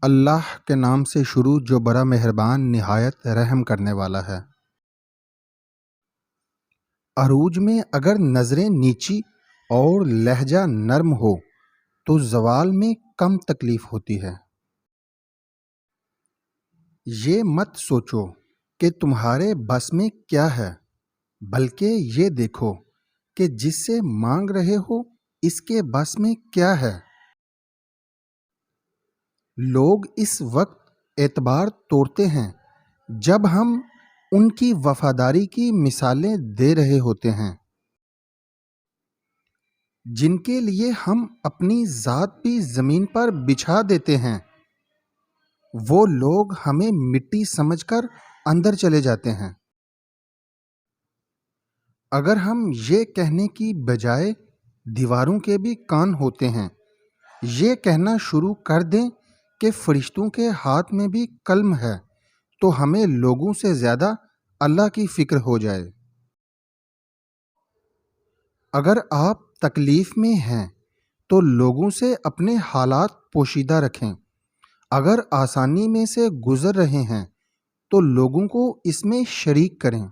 اللہ کے نام سے شروع جو بڑا مہربان نہایت رحم کرنے والا ہے۔ عروج میں اگر نظریں نیچی اور لہجہ نرم ہو تو زوال میں کم تکلیف ہوتی ہے۔ یہ مت سوچو کہ تمہارے بس میں کیا ہے، بلکہ یہ دیکھو کہ جس سے مانگ رہے ہو اس کے بس میں کیا ہے۔ لوگ اس وقت اعتبار توڑتے ہیں جب ہم ان کی وفاداری کی مثالیں دے رہے ہوتے ہیں، جن کے لیے ہم اپنی ذات بھی زمین پر بچھا دیتے ہیں۔ وہ لوگ ہمیں مٹی سمجھ کر اندر چلے جاتے ہیں۔ اگر ہم یہ کہنے کی بجائے دیواروں کے بھی کان ہوتے ہیں، یہ کہنا شروع کر دیں کہ فرشتوں کے ہاتھ میں بھی قلم ہے، تو ہمیں لوگوں سے زیادہ اللہ کی فکر ہو جائے۔ اگر آپ تکلیف میں ہیں تو لوگوں سے اپنے حالات پوشیدہ رکھیں، اگر آسانی میں سے گزر رہے ہیں تو لوگوں کو اس میں شریک کریں۔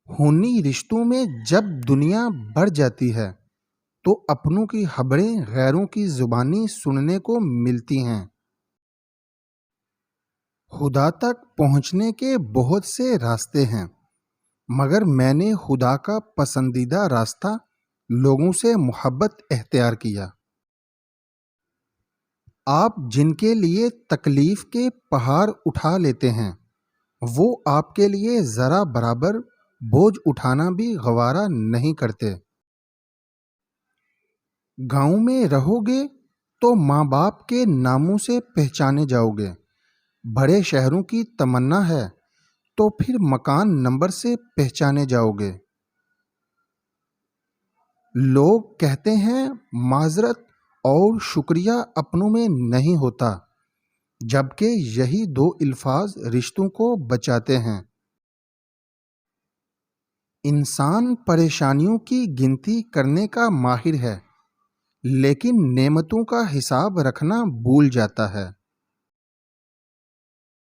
خونی رشتوں میں جب دنیا بڑھ جاتی ہے تو اپنوں کی خبریں غیروں کی زبانی سننے کو ملتی ہیں۔ خدا تک پہنچنے کے بہت سے راستے ہیں، مگر میں نے خدا کا پسندیدہ راستہ لوگوں سے محبت اختیار کیا۔ آپ جن کے لیے تکلیف کے پہاڑ اٹھا لیتے ہیں، وہ آپ کے لیے ذرا برابر بوجھ اٹھانا بھی گوارا نہیں کرتے۔ گاؤں میں رہو گے تو ماں باپ کے ناموں سے پہچانے جاؤ گے، بڑے شہروں کی تمنا ہے تو پھر مکان نمبر سے پہچانے جاؤ گے۔ لوگ کہتے ہیں معذرت اور شکریہ اپنوں میں نہیں ہوتا، جبکہ یہی دو الفاظ رشتوں کو بچاتے ہیں۔ انسان پریشانیوں کی گنتی کرنے کا ماہر ہے، لیکن نعمتوں کا حساب رکھنا بھول جاتا ہے۔